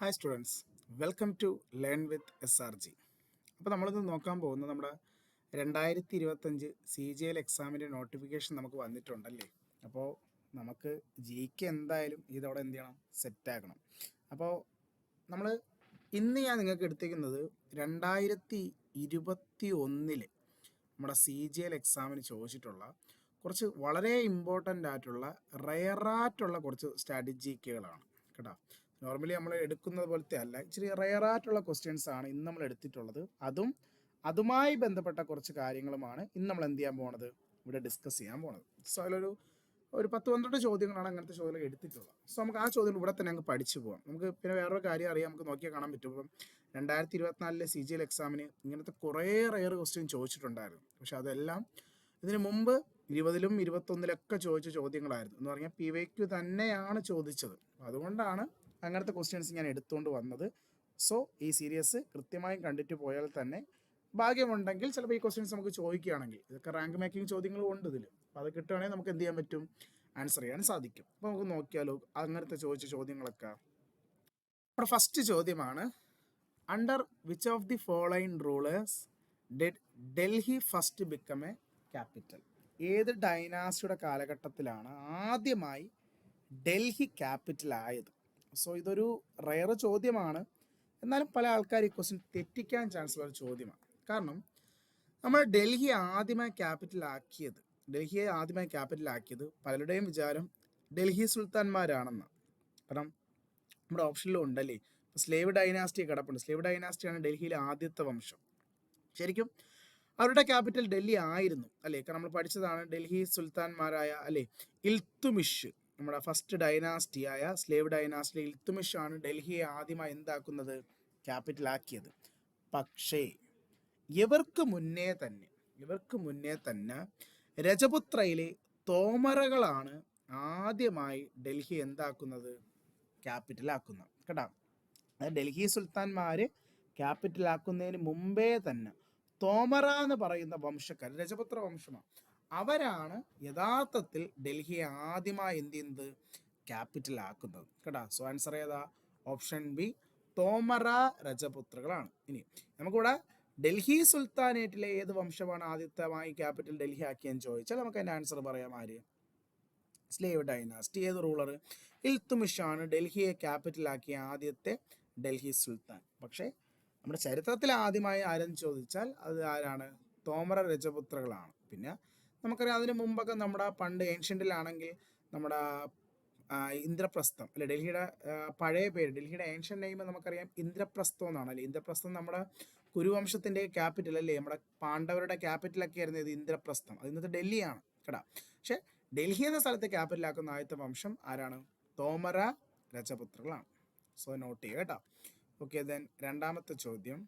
Hi students, welcome to learn with SRG. അപ്പോൾ നമ്മളിന്ന് നോക്കാൻ പോകുന്നത് നമ്മുടെ 2025 CGL എക്സാമിൻ്റെ നോട്ടിഫിക്കേഷൻ നമുക്ക് വന്നിട്ടുണ്ടല്ലേ. അപ്പോൾ നമുക്ക് ജിക്ക് എന്തായാലും ഇതവിടെ എന്ത് ചെയ്യണം, സെറ്റാക്കണം. അപ്പോൾ നമ്മൾ ഇന്ന് ഞാൻ നിങ്ങൾക്ക് എടുത്തേക്കുന്നത് 2021 നമ്മുടെ CGL എക്സാമിന് ചോദിച്ചിട്ടുള്ള കുറച്ച് വളരെ ഇമ്പോർട്ടൻ്റ് ആയിട്ടുള്ള റെയറായിട്ടുള്ള കുറച്ച് സ്ട്രാറ്റജിക്കുകളാണ് കേട്ടോ. നോർമലി നമ്മൾ എടുക്കുന്നത് പോലത്തെ അല്ല, ഇച്ചിരി റെയറായിട്ടുള്ള ക്വസ്റ്റ്യൻസ് ആണ് ഇന്ന് നമ്മൾ എടുത്തിട്ടുള്ളത്. അതുമായി ബന്ധപ്പെട്ട കുറച്ച് കാര്യങ്ങളുമാണ് ഇന്ന് നമ്മൾ എന്ത് ചെയ്യാൻ പോണത്, ഇവിടെ ഡിസ്കസ് ചെയ്യാൻ പോണത്. സോ അതിലൊരു 10-12 ചോദ്യങ്ങളാണ് അങ്ങനത്തെ ചോദ്യങ്ങൾ എടുത്തിട്ടുള്ളത്. സോ നമുക്ക് ആ ചോദ്യം ഇവിടെ തന്നെ അങ്ങ് പഠിച്ചു പോകാം. നമുക്ക് പിന്നെ വേറൊരു കാര്യം അറിയാം, നമുക്ക് നോക്കിയാൽ കാണാൻ പറ്റും. ഇപ്പം 2024 CGL എക്സാമിന് ഇങ്ങനത്തെ കുറേ റെയർ ക്വസ്റ്റ്യൻ ചോദിച്ചിട്ടുണ്ടായിരുന്നു. പക്ഷെ അതെല്ലാം ഇതിന് മുമ്പ് 20-ലും 21-ലൊക്കെ ചോദിച്ച ചോദ്യങ്ങളായിരുന്നു. എന്ന് പറഞ്ഞാൽ PYQ തന്നെയാണ് ചോദിച്ചത്. അതുകൊണ്ടാണ് അങ്ങനത്തെ ക്വസ്റ്റ്യൻസ് ഞാൻ എടുത്തുകൊണ്ട് വന്നത്. സോ ഈ സീരീസ് കൃത്യമായും കണ്ടിട്ട് പോയാൽ തന്നെ ഭാഗ്യമുണ്ടെങ്കിൽ ചിലപ്പോൾ ഈ ക്വസ്റ്റ്യൻസ് നമുക്ക് ചോദിക്കുകയാണെങ്കിൽ, ഇതൊക്കെ റാങ്ക് മേക്കിംഗ് ചോദ്യങ്ങളും ഉണ്ട് ഇതിൽ, അപ്പോൾ അത് കിട്ടുകയാണെങ്കിൽ നമുക്ക് എന്ത് ചെയ്യാൻ പറ്റും, ആൻസർ ചെയ്യാൻ സാധിക്കും. അപ്പോൾ നമുക്ക് നോക്കിയാലോ അങ്ങനത്തെ ചോദിച്ച ചോദ്യങ്ങളൊക്കെ. നമ്മുടെ ഫസ്റ്റ് ചോദ്യമാണ്, under which of the following rulers did Delhi first become A capital? ഏത് ഡൈനാസിയുടെ കാലഘട്ടത്തിലാണ് ആദ്യമായി ഡൽഹി ക്യാപിറ്റൽ ആയത്? സോ ഇതൊരു റെയർ ചോദ്യമാണ്, എന്നാലും പല ആൾക്കാർ ഈ ക്വസ്റ്റ്യൻ തെറ്റിക്കാൻ ചാൻസ് ഉള്ള ഒരു ചോദ്യമാണ്. കാരണം നമ്മൾ ഡൽഹിയെ ആദ്യമായി ക്യാപിറ്റലാക്കിയത് പലരുടെയും വിചാരം ഡൽഹി സുൽത്താൻമാരാണെന്നാണ്. കാരണം നമ്മുടെ ഓപ്ഷനിലും ഉണ്ടല്ലേ, സ്ലേവ് ഡൈനാസ്റ്റി കിടപ്പുണ്ട്. സ്ലേവ് ഡൈനാസ്റ്റിയാണ് ഡൽഹിയിലെ ആദ്യത്തെ വംശം. ശരിക്കും അവരുടെ ക്യാപിറ്റൽ ഡൽഹി ആയിരുന്നു അല്ലേ? കാരണം നമ്മൾ പഠിച്ചതാണ്, ഡൽഹി സുൽത്താൻമാരായ അല്ലേ ഇൽത്തുമിഷ്, നമ്മുടെ ഫസ്റ്റ് ഡൈനാസ്റ്റിയായ സ്ലേവ് ഡൈനാസ്റ്റി ഇൽത്തുമിഷ് ആണ് ഡൽഹിയെ ആദ്യമായി എന്താക്കുന്നത്, ക്യാപിറ്റലാക്കിയത്. പക്ഷേ ഇവർക്ക് മുന്നേ തന്നെ രജപുത്രയിലെ തോമറകളാണ് ആദ്യമായി ഡൽഹി എന്താക്കുന്നത്, ക്യാപിറ്റലാക്കുന്നത് കേട്ടോ. അതായത് ഡൽഹി സുൽത്താൻമാർ ക്യാപിറ്റലാക്കുന്നതിന് മുമ്പേ തന്നെ തോമറ എന്ന് പറയുന്ന വംശക്കാർ, രജപുത്ര വംശമാണ്, അവരാണ് യഥാർത്ഥത്തിൽ ഡൽഹിയെ ആദ്യമായി എന്ത് ചെയ്യുന്നത്, ക്യാപിറ്റലാക്കുന്നത് കേട്ടോ. സോ ആൻസർ ഏതാ? ഓപ്ഷൻ ബി, തോമറ രജപുത്രകളാണ്. ഇനി നമുക്കിവിടെ ഡൽഹി സുൽത്താനേറ്റിലെ ഏത് വംശമാണ് ആദ്യമായി ക്യാപിറ്റൽ ഡൽഹി ആക്കിയെന്ന് ചോദിച്ചാൽ നമുക്ക് അതിൻ്റെ ആൻസർ പറയാം. ആര്? Slave dynasty. ഏത് റൂളർ? ഇൽത്തുമിഷ് ആണ് ഡൽഹിയെ ക്യാപിറ്റലാക്കിയ ആദ്യത്തെ ഡൽഹി സുൽത്താൻ. പക്ഷേ നമ്മുടെ ചരിത്രത്തിൽ ആദ്യമായി ആരെന്ന് ചോദിച്ചാൽ അത് ആരാണ്? തോമറ രജപുത്രകളാണ്. പിന്നെ നമുക്കറിയാം, അതിന് മുമ്പൊക്കെ നമ്മുടെ പണ്ട് ഏൻഷ്യൻറ്റിലാണെങ്കിൽ നമ്മുടെ ഇന്ദ്രപ്രസ്ഥം അല്ലെ, ഡൽഹിയുടെ പഴയ പേര്, ഡൽഹിയുടെ ഏൻഷ്യൻ നെയിം നമുക്കറിയാം ഇന്ദ്രപ്രസ്ഥം എന്നാണ് അല്ലേ. ഇന്ദ്രപ്രസ്ഥം നമ്മുടെ കുരുവംശത്തിൻ്റെ ക്യാപിറ്റൽ അല്ലേ, നമ്മുടെ പാണ്ഡവരുടെ ക്യാപിറ്റലൊക്കെ ആയിരുന്നു ഇത് ഇന്ദ്രപ്രസ്ഥം. അത് ഇന്നത്തെ ഡൽഹിയാണ് കേട്ടോ. പക്ഷെ ഡൽഹി എന്ന സ്ഥലത്തെ ക്യാപിറ്റലാക്കുന്ന ആദ്യത്തെ വംശം ആരാണ്? തോമറ രജപുത്രകളാണ്. സോ നോട്ട് ചെയ്യുക കേട്ടോ. ഓക്കെ, ദെൻ രണ്ടാമത്തെ ചോദ്യം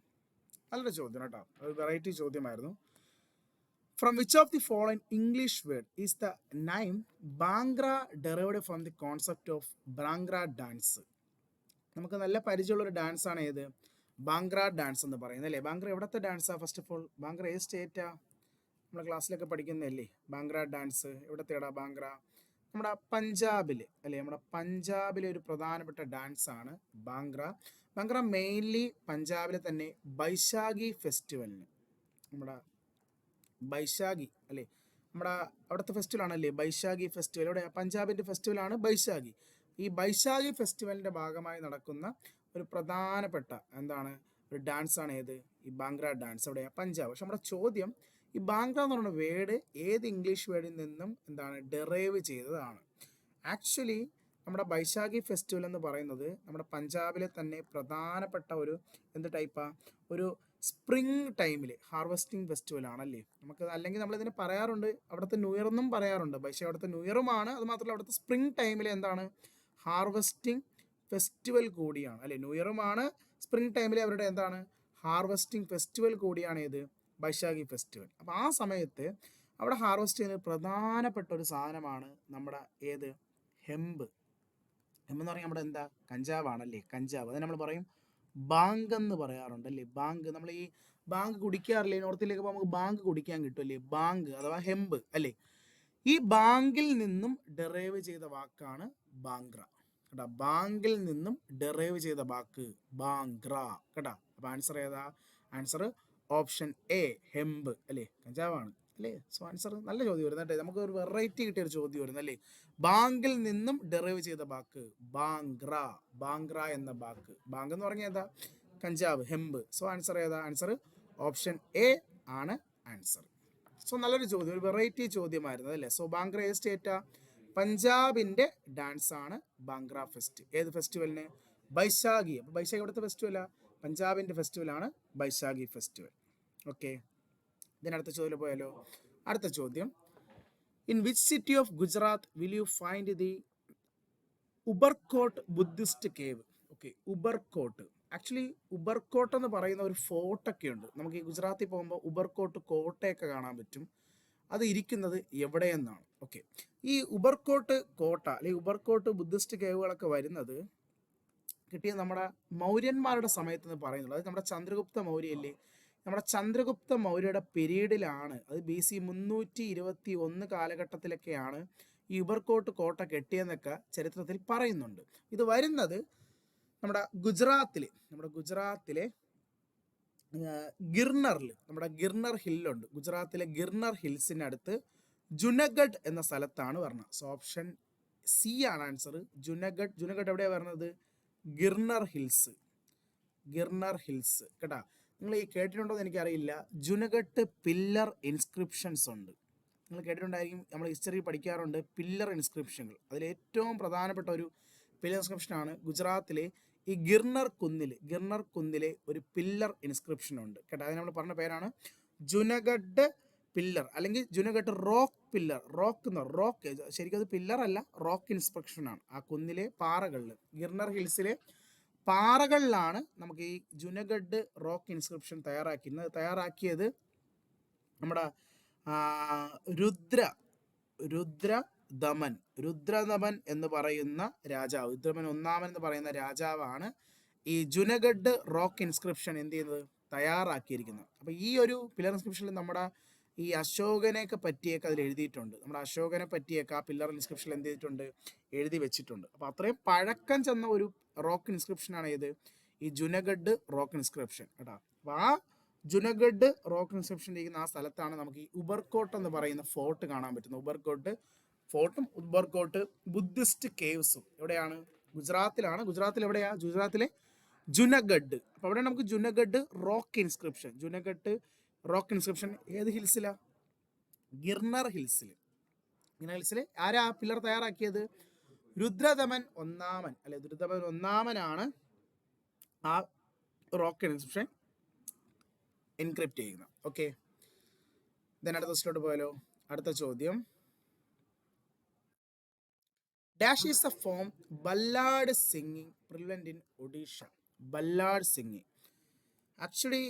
നല്ലൊരു ചോദ്യം കേട്ടോ, ഒരു variety ചോദ്യമായിരുന്നു. From which of the following English word is the name Bhangra derived from the concept of Bhangra dance? നമുക്ക് നല്ല പരിചയമുള്ളൊരു ഡാൻസ് ആണ് ഏത്? ബാംഗ്ര ഡാൻസ് എന്ന് പറയുന്നത് അല്ലേ. ബാംഗ്ര എവിടത്തെ ഡാൻസാണ്? ഫസ്റ്റ് ഓഫ് ഓൾ ബാംഗ്ര ഏത് സ്റ്റേറ്റാ? നമ്മുടെ ക്ലാസ്സിലൊക്കെ പഠിക്കുന്നതല്ലേ ബാംഗ്ര ഡാൻസ്. എവിടത്തെടാ ബാംഗ്ര? നമ്മുടെ പഞ്ചാബിൽ അല്ലേ, നമ്മുടെ പഞ്ചാബിലെ ഒരു പ്രധാനപ്പെട്ട ഡാൻസ് ആണ് ബാംഗ്ര. ബാംഗ്ര മെയിൻലി പഞ്ചാബിലെ തന്നെ ബൈശാഖി ഫെസ്റ്റിവലിന്, നമ്മുടെ ബൈശാഖി അല്ലേ, നമ്മുടെ അവിടുത്തെ ഫെസ്റ്റിവലാണല്ലേ ബൈശാഖി ഫെസ്റ്റിവൽ. ഇവിടെ പഞ്ചാബിൻ്റെ ഫെസ്റ്റിവലാണ് ബൈശാഖി. ഈ ബൈശാഖി ഫെസ്റ്റിവലിൻ്റെ ഭാഗമായി നടക്കുന്ന ഒരു പ്രധാനപ്പെട്ട എന്താണ്, ഒരു ഡാൻസാണ് ഏത്? ഈ ബാംഗ്ര ഡാൻസ്. എവിടെയാണ്? പഞ്ചാബ്. പക്ഷെ നമ്മുടെ ചോദ്യം, ഈ ബാംഗ്ര എന്ന് പറയുന്ന വേർഡ് ഏത് ഇംഗ്ലീഷ് വേർഡിൽ നിന്നും എന്താണ് ഡെറൈവ് ചെയ്തതാണ്? ആക്ച്വലി നമ്മുടെ ബൈശാഖി ഫെസ്റ്റിവൽ എന്ന് പറയുന്നത് നമ്മുടെ പഞ്ചാബിലെ തന്നെ പ്രധാനപ്പെട്ട ഒരു എന്ത് ടൈപ്പാണ്, ഒരു സ്പ്രിങ് ടൈമിൽ ഹാർവെസ്റ്റിംഗ് ഫെസ്റ്റിവൽ ആണല്ലേ. നമുക്ക് അല്ലെങ്കിൽ നമ്മളിതിനെ പറയാറുണ്ട് അവിടുത്തെ ന്യൂ ഇയർ എന്നും പറയാറുണ്ട്. പക്ഷേ അവിടുത്തെ ന്യൂ ഇയറുമാണ്, അത് മാത്രമല്ല അവിടുത്തെ സ്പ്രിങ് ടൈമിൽ എന്താണ്, ഹാർവെസ്റ്റിംഗ് ഫെസ്റ്റിവൽ കൂടിയാണ് അല്ലേ. ന്യൂ ഇയറുമാണ്, സ്പ്രിങ് ടൈമിൽ അവരുടെ എന്താണ്, ഹാർവെസ്റ്റിംഗ് ഫെസ്റ്റിവൽ കൂടിയാണ് ഏത്, ബൈശാഖി ഫെസ്റ്റിവൽ. അപ്പോൾ ആ സമയത്ത് അവിടെ ഹാർവെസ്റ്റ് ചെയ്യുന്ന പ്രധാനപ്പെട്ട ഒരു സാധനമാണ് നമ്മുടെ ഏത്, ഹെമ്പ്. ഹെമ്പ് എന്ന് പറഞ്ഞാൽ നമ്മുടെ എന്താ, കഞ്ചാവാണല്ലേ, കഞ്ചാവ്. അത് നമ്മൾ പറയും ബാങ്ക് എന്ന് പറയാറുണ്ട് അല്ലേ. ബാങ്ക്, നമ്മൾ ഈ ബാങ്ക് കുടിക്കാറില്ലേ, നോർത്തിലേക്ക് നമുക്ക് ബാങ്ക് കുടിക്കാൻ കിട്ടുമല്ലേ, ബാങ്ക് അഥവാ ഹെമ്പ് അല്ലേ. ഈ ബാങ്കിൽ നിന്നും ഡെറൈവ് ചെയ്ത വാക്കാണ് ബാംഗ്ര കേട്ടോ. ബാങ്കിൽ നിന്നും ഡെറൈവ് ചെയ്ത വാക്ക് ബാങ്ക്ര കേട്ടോ. അപ്പോൾ ആൻസർ ഏതാ? ആൻസർ ഓപ്ഷൻ എ ഹെമ്പ് അല്ലേ, കഞ്ചാവാണ് അല്ലേ. സോ ആൻസർ നല്ല ചോദ്യം വരുന്നത് കേട്ടോ. നമുക്ക് ഒരു വെറൈറ്റി കിട്ടിയ ഒരു ചോദ്യം വരുന്നത് അല്ലേ. ബാങ്കിൽ നിന്നും ഡെറൈവ് ചെയ്ത വാക്ക് ബാങ്ക്ര. ബാങ്ക്ര എന്ന വാക്ക്, ബാങ്ക് എന്ന് പറഞ്ഞാൽ ഏതാ? കഞ്ചാവ്, ഹെമ്പ്. സോ ആൻസർ ഏതാ? ആൻസർ ഓപ്ഷൻ എ ആണ് ആൻസർ. സോ നല്ലൊരു ചോദ്യം, ഒരു വെറൈറ്റി ചോദ്യമായിരുന്നു അല്ലേ. സോ ബാങ്ക്ര ഏത് സ്റ്റേറ്റാ? പഞ്ചാബിൻ്റെ ഡാൻസ് ആണ് ബാങ്ക്ര ഫെസ്റ്റ്. ഏത് ഫെസ്റ്റിവലിന്? ബൈശാഖി. അപ്പോൾ ബൈശാഖി ഇവിടുത്തെ ഫെസ്റ്റിവലാ, പഞ്ചാബിൻ്റെ ഫെസ്റ്റിവലാണ് ബൈശാഖി ഫെസ്റ്റിവൽ. ഓക്കെ, ഇതിനടുത്ത ചോദ്യം പോയാലോ. അടുത്ത ചോദ്യം, in which city of Gujarat will you find the Uparkot Buddhist cave? Okay, Uparkot. Actually Uparkot എന്ന് പറയുന്ന ഒരു ഫോർട്ടൊക്കെ ഉണ്ട്. നമുക്ക് ഈ ഗുജറാത്തിൽ പോകുമ്പോൾ ഉബർകോട്ട് കോട്ടയൊക്കെ കാണാൻ പറ്റും. അത് ഇരിക്കുന്നത് എവിടെയെന്നാണ്. ഓക്കെ, ഈ ഉബർകോട്ട് കോട്ട അല്ലെങ്കിൽ ഉബർകോട്ട് ബുദ്ധിസ്റ്റ് കേവുകളൊക്കെ വരുന്നത് കിട്ടിയത് നമ്മുടെ മൗര്യന്മാരുടെ സമയത്ത് എന്ന് പറയുന്നത്. അത് നമ്മുടെ ചന്ദ്രഗുപ്ത മൗര്യല്ലേ, നമ്മുടെ ചന്ദ്രഗുപ്ത മൗര്യയുടെ പീരീഡിലാണ്. അത് BC 321 കാലഘട്ടത്തിലൊക്കെയാണ് ഈ ഉബർകോട്ട് കോട്ട കെട്ടിയെന്നൊക്കെ ചരിത്രത്തിൽ പറയുന്നുണ്ട്. ഇത് വരുന്നത് നമ്മുടെ ഗുജറാത്തിലെ ഗിർണറിൽ, നമ്മുടെ ഗിർണർ ഹില്ലുണ്ട്. ഗുജറാത്തിലെ ഗിർണർ ഹിൽസിനടുത്ത് ജുനഗഡ് എന്ന സ്ഥലത്താണ് വരുന്നത്. സോ ഓപ്ഷൻ സി ആണ് ആൻസർ, ജുനഗഡ്. ജുനഗഡ് എവിടെയാണ് വരുന്നത്? ഗിർണർ ഹിൽസ് കേട്ടാ. നിങ്ങൾ ഈ കേട്ടിട്ടുണ്ടോ എന്ന് എനിക്കറിയില്ല. ജുനഗഡ് പില്ലർ ഇൻസ്ക്രിപ്ഷൻസ് ഉണ്ട്. നിങ്ങൾ കേട്ടിട്ടുണ്ടായിരിക്കും, നമ്മൾ ഹിസ്റ്ററി പഠിക്കാറുണ്ട് പില്ലർ ഇൻസ്ക്രിപ്ഷനുകൾ. അതിൽ ഏറ്റവും പ്രധാനപ്പെട്ട ഒരു പില്ലർ ഇൻസ്ക്രിപ്ഷനാണ് ഗുജറാത്തിലെ ഈ ഗിർണർ കുന്നിലെ ഒരു പില്ലർ ഇൻസ്ക്രിപ്ഷൻ ഉണ്ട് കേട്ടോ. അത് നമ്മൾ പറഞ്ഞ പേരാണ് ജുനഗഡ് പില്ലർ, അല്ലെങ്കിൽ ജുനഗഡ് റോക്ക് പില്ലർ. റോക്ക് ശരിക്കും അത് പില്ലർ അല്ല, റോക്ക് ഇൻസ്ക്രിപ്ഷനാണ്. ആ കുന്നിലെ പാറകളിൽ, ഗിർണർ ഹിൽസിലെ പാറകളിലാണ് നമുക്ക് ഈ ജുനഗഡ് റോക്ക് ഇൻസ്ക്രിപ്ഷൻ തയ്യാറാക്കിയത് നമ്മുടെ രുദ്രദമൻ എന്ന് പറയുന്ന രാജാവ്, രുദ്രദമൻ ഒന്നാമൻ എന്ന് പറയുന്ന രാജാവാണ് ഈ ജുനഗഡ് റോക്ക് ഇൻസ്ക്രിപ്ഷൻ എന്ത് ചെയ്യുന്നത്? തയ്യാറാക്കിയിരിക്കുന്നത്. അപ്പോൾ ഈ ഒരു പില്ലർ ഇൻസ്ക്രിപ്ഷനിൽ നമ്മുടെ ഈ അശോകനെയൊക്കെ പറ്റിയൊക്കെ അതിൽ എഴുതിയിട്ടുണ്ട്. നമ്മുടെ അശോകനെ പറ്റിയൊക്കെ ആ പില്ലർ ഇൻസ്ക്രിപ്ഷനിൽ എന്ത് ചെയ്തിട്ടുണ്ട്? എഴുതി വെച്ചിട്ടുണ്ട്. അപ്പോൾ അത്രയും പഴക്കം ചെന്ന ഒരു റോക്ക് ഇൻസ്ക്രിപ്ഷനാണ് ഇത്, ഈ ജുനഗഡ് റോക്ക് ഇൻസ്ക്രിപ്ഷൻ കേട്ടോ. അപ്പോൾ ആ ജുനഗഡ് റോക്ക് ഇൻസ്ക്രിപ്ഷൻ ഇരിക്കുന്ന ആ സ്ഥലത്താണ് നമുക്ക് ഈ ഉബർകോട്ട് എന്ന് പറയുന്ന ഫോർട്ട് കാണാൻ പറ്റുന്നത്. ഉബർകോട്ട് ഫോർട്ടും ഉബർകോട്ട് ബുദ്ധിസ്റ്റ് കേവ്സും എവിടെയാണ്? ഗുജറാത്തിലാണ്. ഗുജറാത്തിൽ എവിടെയാ? ഗുജറാത്തിലെ ജുനഗഡ്. അപ്പോൾ അവിടെ നമുക്ക് ജുനഗഡ് റോക്ക് ഇൻസ്ക്രിപ്ഷൻ ഏത് ഹിൽസിലാണ്? ഗിർണർ ഹിൽസിൽ. ആരാ പില്ലർ തയ്യാറാക്കിയത്? രുദ്രദമൻ ഒന്നാമനാണ് ആ റോക്ക് ഇൻസ്ക്രിപ്ഷൻ എൻക്രിപ്റ്റ് ചെയ്യുന്നത്. ഓക്കെ, അടുത്ത ക്വസ്റ്റ്യനിലോട്ട് പോയാലോ. അടുത്ത ചോദ്യം, dash is A form ballad singing prevalent in Odisha? Ballad singing, actually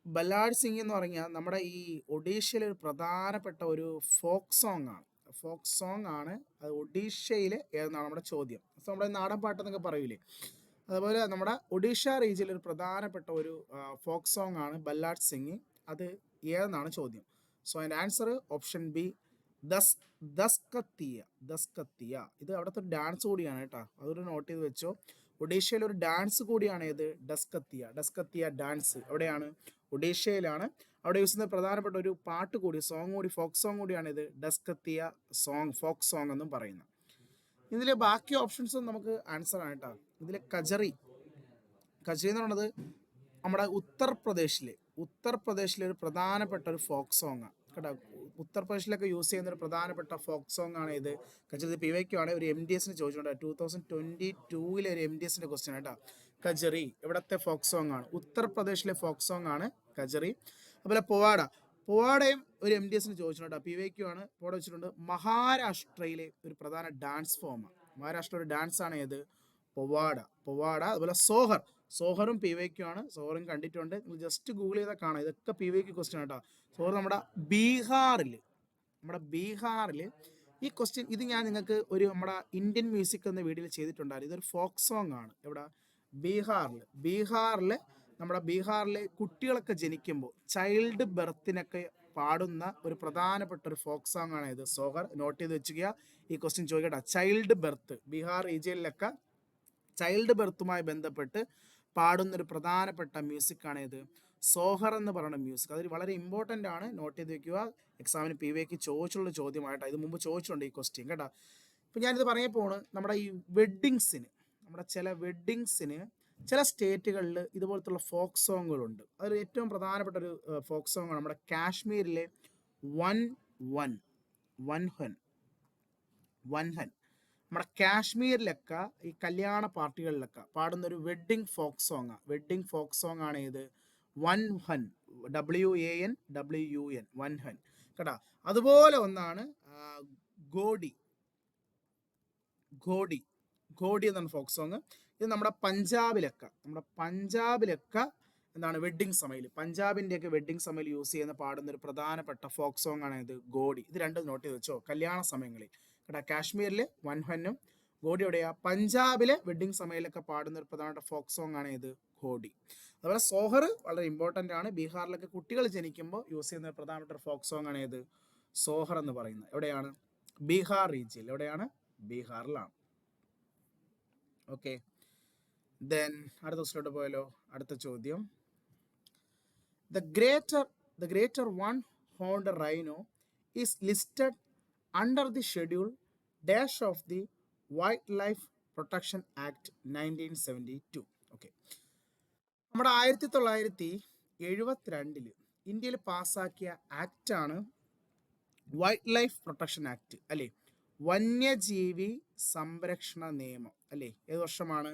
ballad singing എന്ന് പറഞ്ഞാൽ നമ്മുടെ ഈ ഒഡീഷയിലെ ഒരു പ്രധാനപ്പെട്ട ഒരു ഫോക്ക് സോങ് ആണ്. അത് ഒഡീഷയിൽ ഏതെന്നാണ് നമ്മുടെ ചോദ്യം. സോ നമ്മുടെ നാടൻ പാട്ടെന്നൊക്കെ പറയൂലേ, അതുപോലെ നമ്മുടെ ഒഡീഷ റീജിയനിൽ ഒരു പ്രധാനപ്പെട്ട ഒരു ഫോക്ക് സോങ് ആണ് ബല്ലാഡ് സിംഗിങ്. അത് ഏതെന്നാണ് ചോദ്യം. സോ അതിൻ്റെ ആൻസർ ഓപ്ഷൻ ബി ദസ്കത്തിയ. ഇത് അവിടുത്തെ ഒരു ഡാൻസ് കൂടിയാണ് കേട്ടോ, അതൊരു നോട്ട് ചെയ്ത് വെച്ചോ. ഒഡീഷയിലെ ഒരു ഡാൻസ് കൂടിയാണ് ഇത് ഡസ്കത്തിയ ഡാൻസ്. എവിടെയാണ്? ഒഡീഷയിലാണ്. അവിടെ യൂസ് ചെയ്യുന്ന പ്രധാനപ്പെട്ട ഒരു പാട്ട് കൂടി, ഫോക്ക് സോങ് കൂടിയാണ് ഇത് ഡസ്കത്തിയ ഫോക്ക് സോങ് എന്നും പറയുന്നത്. ഇതിലെ ബാക്കി ഓപ്ഷൻസും നമുക്ക് ആൻസർ ആണ് കേട്ടോ. ഇതിൽ കജറി എന്ന് പറയുന്നത് നമ്മുടെ ഉത്തർപ്രദേശിലെ ഒരു പ്രധാനപ്പെട്ട ഒരു ഫോക്ക് സോങ് ആണ് കേട്ടോ. ഉത്തർപ്രദേശിലൊക്കെ യൂസ് ചെയ്യുന്ന ഒരു പ്രധാനപ്പെട്ട ഫോക്ക് സോങ് ആണ് ഇത്. കജറി PYQ ആണ്. ഒരു MDS ചോദിച്ചിട്ടുണ്ട് 2022 ഒരു MDS ക്വസ്റ്റ്യൻ കേട്ടോ. കജറി എവിടത്തെ ഫോക്ക് സോങ് ആണ്? ഉത്തർപ്രദേശിലെ ഫോക്ക് സോങ് ആണ് കജറി. അതുപോലെ പൊവാഡയും ഒരു MDS ചോദിച്ചിട്ടുണ്ട്. PYQ ആണ്. പൊവാഡ വെച്ചിട്ടുണ്ട്. മഹാരാഷ്ട്രയിലെ ഒരു പ്രധാന ഡാൻസ് ഫോമാണ്. മഹാരാഷ്ട്ര ഒരു ഡാൻസ് ആണ് ഏത്? പൊവാഡ. അതുപോലെ സോഹറും PYQ ആണ്. സോഹറും കണ്ടിട്ടുണ്ട്, നിങ്ങൾ ജസ്റ്റ് ഗൂഗിൾ ചെയ്താൽ കാണാം. ഇതൊക്കെ PYQ ക്വസ്റ്റ്യൻ കേട്ടോ. സോഹർ നമ്മുടെ ബീഹാറിൽ ഈ ക്വസ്റ്റ്യൻ ഇത് ഞാൻ നിങ്ങൾക്ക് ഒരു നമ്മുടെ ഇന്ത്യൻ മ്യൂസിക് എന്ന വീഡിയോയിൽ ചെയ്തിട്ടുണ്ടായിരുന്നു. ഇതൊരു ഫോക്ക് സോങ് ആണ്. എവിടെ? ബീഹാറിലെ കുട്ടികളൊക്കെ ജനിക്കുമ്പോൾ ചൈൽഡ് ബർത്തിനൊക്കെ പാടുന്ന ഒരു പ്രധാനപ്പെട്ട ഒരു ഫോക്ക് സോങ് ആണ് ഇത്. സോഹർ നോട്ട് ചെയ്ത് വെച്ചുക. ഈ ക്വസ്റ്റ്യൻ ചോദിക്കട്ടെ. ചൈൽഡ് ബർത്ത് ബീഹാർ റീജിയനിലൊക്കെ ചൈൽഡ് ബർത്തുമായി ബന്ധപ്പെട്ട് പാടുന്നൊരു പ്രധാനപ്പെട്ട മ്യൂസിക്കാണ് ഇത് സോഹർ എന്ന് പറയുന്ന മ്യൂസിക്. അതൊരു വളരെ ഇമ്പോർട്ടൻ്റ് ആണ്, നോട്ട് ചെയ്ത് വെക്കുക. എക്സാമിന് PVക്ക് ചോദിച്ചുള്ള ചോദ്യമായിട്ടാണ്, ഇത് മുമ്പ് ചോദിച്ചിട്ടുണ്ട് ഈ ക്വസ്റ്റ്യൻ കേട്ടോ. ഇപ്പം ഞാനിത് പറയപ്പോൾ നമ്മുടെ ഈ വെഡ്ഡിങ്സിന്, നമ്മുടെ ചില വെഡ്ഡിങ്സിന് ചില സ്റ്റേറ്റുകളിൽ ഇതുപോലത്തുള്ള ഫോക്ക് സോങ്ങുകളുണ്ട്. അതൊരു ഏറ്റവും പ്രധാനപ്പെട്ട ഒരു ഫോക്ക് സോങ്ങാണ് നമ്മുടെ കാശ്മീരിലെ വൻ വൻ വൻഹൻ വൻഹൻ. നമ്മുടെ കാശ്മീരിലൊക്കെ ഈ കല്യാണ പാർട്ടികളിലൊക്കെ പാടുന്നൊരു വെഡ്ഡിങ് ഫോക്ക് സോങ് ആണ് ഇത് വൻഹൻ, WANWUN വൻഹൻ കേട്ടോ. അതുപോലെ ഒന്നാണ് ഗോഡി ഗോഡി ഗോഡി എന്നാണ് ഫോക്ക് സോങ്. ഇത് നമ്മുടെ പഞ്ചാബിലൊക്കെ എന്താണ് വെഡ്ഡിങ് സമയത്ത്, പഞ്ചാബിൻ്റെയൊക്കെ വെഡ്ഡിങ് സമയത്ത് യൂസ് ചെയ്യുന്ന പാടുന്ന ഒരു പ്രധാനപ്പെട്ട ഫോക്ക് സോങ് ആണ് ഇത് ഗോഡി. ഇത് രണ്ടും നോട്ട് ചെയ്ത് വെച്ചോ കല്യാണ സമയങ്ങളിൽ കേട്ടോ. കാശ്മീരിൽ വൻഹനും ഗോഡി എവിടെയാ, പഞ്ചാബിലെ വെഡ്ഡിങ് സമയത്തൊക്കെ പാടുന്ന ഒരു പ്രധാനപ്പെട്ട ഫോക്ക് സോങ് ആണ് ഇത് ഗോഡി. അതുപോലെ സോഹർ വളരെ ഇമ്പോർട്ടൻ്റ് ആണ്, ബീഹാറിലൊക്കെ കുട്ടികൾ ജനിക്കുമ്പോൾ യൂസ് ചെയ്യുന്ന പ്രധാനപ്പെട്ട ഒരു ഫോക്ക് സോങ് ആണ് ഇത് സോഹർ എന്ന് പറയുന്നത്. എവിടെയാണ്, ബീഹാർ റീജിയൻ. എവിടെയാണ്, ബീഹാറിലാണ്. ഓക്കെ, ദെൻ അടുത്ത ദിവസത്തിലോട്ട് പോയാലോ. അടുത്ത ചോദ്യം, The greater one-horned rhino is listed under the schedule dash of the Wildlife Protection Act 1972. Okay. നമ്മുടെ 1972 ഇന്ത്യയിൽ പാസ്സാക്കിയ ആക്റ്റാണ് വൈൽഡ് ലൈഫ് പ്രൊട്ടക്ഷൻ ആക്ട് അല്ലേ, വന്യജീവി സംരക്ഷണ നിയമം അല്ലേ. ഏത് വർഷമാണ്,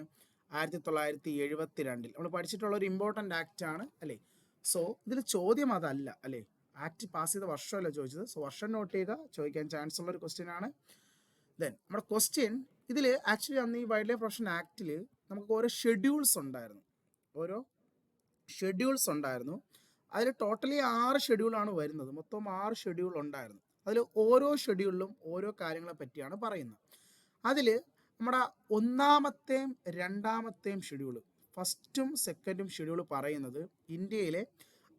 1972. നമ്മൾ പഠിച്ചിട്ടുള്ള ഒരു ഇമ്പോർട്ടൻ്റ് ആക്റ്റാണ് അല്ലേ. സോ ഇതിൽ ചോദ്യം അതല്ല അല്ലേ, ആക്ട് പാസ് ചെയ്ത വർഷമല്ല ചോദിച്ചത്. സോ വർഷം നോട്ട് ചെയ്യുക, ചോദിക്കാൻ ചാൻസ് ഉള്ള ഒരു ക്വസ്റ്റ്യൻ ആണ്. ദെൻ നമ്മുടെ ക്വസ്റ്റ്യൻ ഇതിൽ ആക്ച്വലി അന്ന് ഈ വൈൽഡ് ലൈഫ് പ്രൊട്ടക്ഷൻ ആക്റ്റിൽ നമുക്ക് ഓരോ ഷെഡ്യൂൾസ് ഉണ്ടായിരുന്നു. അതിൽ ടോട്ടലി 6 ഷെഡ്യൂളാണ് വരുന്നത്, മൊത്തം 6 ഷെഡ്യൂൾ ഉണ്ടായിരുന്നു. അതിൽ ഓരോ ഷെഡ്യൂളിലും ഓരോ കാര്യങ്ങളെ പറ്റിയാണ് പറയുന്നത്. അതിൽ നമ്മുടെ 1ാമത്തെയും 2ാമത്തെയും ഷെഡ്യൂൾ, ഫസ്റ്റും സെക്കൻഡും ഷെഡ്യൂൾ പറയുന്നത് ഇന്ത്യയിലെ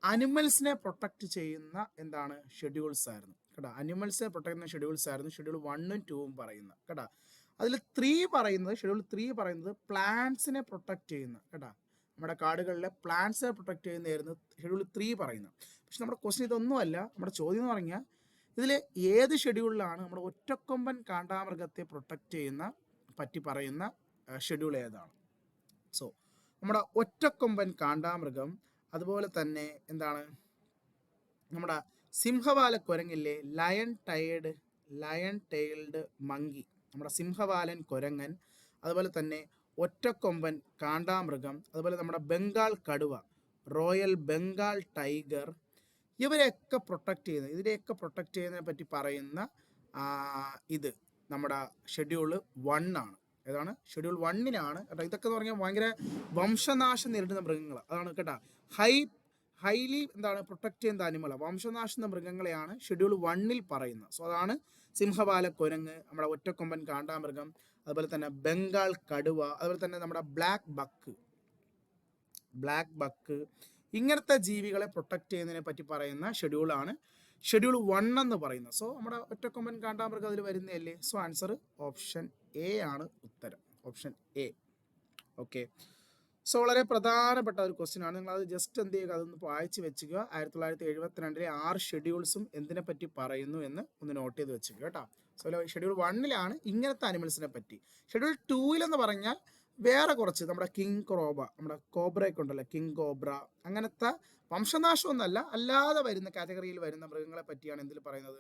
അനിമൽസിനെ പ്രൊട്ടക്റ്റ് ചെയ്യുന്ന എന്താണ് ഷെഡ്യൂൾസ് ആയിരുന്നു കേട്ടോ. അനിമൽസിനെ പ്രൊട്ടക്ട് ചെയ്യുന്ന ഷെഡ്യൂൾസ് ആയിരുന്നു ഷെഡ്യൂൾ 1ഉം 2ഉം പറയുന്നത് കേട്ടോ. അതിൽ ഷെഡ്യൂൾ 3 പറയുന്നത് പ്ലാന്റ്സിനെ പ്രൊട്ടക്റ്റ് ചെയ്യുന്ന കേട്ടോ, നമ്മുടെ കാടുകളിലെ പ്ലാന്റ്സിനെ പ്രൊട്ടക്റ്റ് ചെയ്യുന്നതായിരുന്നു ഷെഡ്യൂൾ 3 പറയുന്നത്. പക്ഷെ നമ്മുടെ ക്വസ്റ്റ്യൻ ഇതൊന്നുമല്ല. നമ്മുടെ ചോദ്യം എന്ന് പറഞ്ഞാൽ ഇതിൽ ഏത് ഷെഡ്യൂളിലാണ് നമ്മുടെ ഒറ്റക്കൊമ്പൻ കാണ്ടാമൃഗത്തെ പ്രൊട്ടക്റ്റ് ചെയ്യുന്ന പറ്റി പറയുന്ന ഷെഡ്യൂൾ ഏതാണ്. സോ നമ്മുടെ ഒറ്റക്കൊമ്പൻ കാണ്ടാമൃഗം, അതുപോലെ തന്നെ എന്താണ് നമ്മുടെ സിംഹവാല കുരങ്ങില്ലേ, ലയൺ ടൈൽഡ് മങ്കി, നമ്മുടെ സിംഹവാലൻ കുരങ്ങൻ, അതുപോലെ തന്നെ ഒറ്റക്കൊമ്പൻ കാണ്ടാമൃഗം, അതുപോലെ നമ്മുടെ ബംഗാൾ കടുവ, റോയൽ ബംഗാൾ ടൈഗർ, ഇതിനെയൊക്കെ പ്രൊട്ടക്റ്റ് ചെയ്യുന്നതിനെ പറ്റി പറയുന്ന ഇത് നമ്മുടെ ഷെഡ്യൂൾ 1 ആണ്. ഏതാണ്, ഷെഡ്യൂൾ 1ലാണ് കേട്ടോ. ഇതൊക്കെ എന്ന് പറഞ്ഞാൽ ഭയങ്കര വംശനാശം നേരിടുന്ന മൃഗങ്ങൾ അതാണ് കേട്ടോ. ഹൈലി എന്താണ് പ്രൊട്ടക്റ്റ് ചെയ്യുന്ന അനിമൽ, വംശനാശുന്ന മൃഗങ്ങളെയാണ് ഷെഡ്യൂൾ 1ൽ പറയുന്നത്. സോ അതാണ് സിംഹവാല കുരങ്ങ്, നമ്മുടെ ഒറ്റക്കൊമ്പൻ കാണ്ടാമൃഗം, അതുപോലെ തന്നെ ബംഗാൾ കടുവ, അതുപോലെ തന്നെ നമ്മുടെ ബ്ലാക്ക് ബക്ക് ഇങ്ങനത്തെ ജീവികളെ പ്രൊട്ടക്റ്റ് ചെയ്യുന്നതിനെ പറ്റി പറയുന്ന ഷെഡ്യൂളാണ് ഷെഡ്യൂൾ 1 എന്ന് പറയുന്നത്. സോ നമ്മുടെ ഒറ്റക്കൊമ്പൻ കാണ്ടാമൃഗം അതിൽ വരുന്നതല്ലേ. സോ ആൻസർ ഓപ്ഷൻ എ ആണ് ഉത്തരം, ഓപ്ഷൻ എ. ഓക്കെ, സോ വളരെ പ്രധാനപ്പെട്ട ഒരു ക്വസ്റ്റ്യൻ ആണ്. നിങ്ങൾ അത് ജസ്റ്റ് എന്ത് ചെയ്യുക, അതൊന്ന് വായിച്ച് വെച്ചുക. 1972 6 ഷെഡ്യൂൾസും എന്തിനെ പറ്റി പറയുന്നു എന്ന് ഒന്ന് നോട്ട് ചെയ്ത് വെച്ചുക കേട്ടോ. സോ ഷെഡ്യൂൾ 1ലാണ് ഇങ്ങനത്തെ അനിമൽസിനെ പറ്റി. ഷെഡ്യൂൾ 2 പറഞ്ഞാൽ വേറെ കുറച്ച് നമ്മുടെ കിങ് ക്രോബ, നമ്മുടെ കോബ്രയൊക്കെ ഉണ്ടല്ലോ, കിങ് കോബ്ര, അങ്ങനത്തെ വംശനാശമൊന്നുമല്ല, അല്ലാതെ വരുന്ന കാറ്റഗറിയിൽ വരുന്ന മൃഗങ്ങളെ പറ്റിയാണ് എന്തിൽ പറയുന്നത്,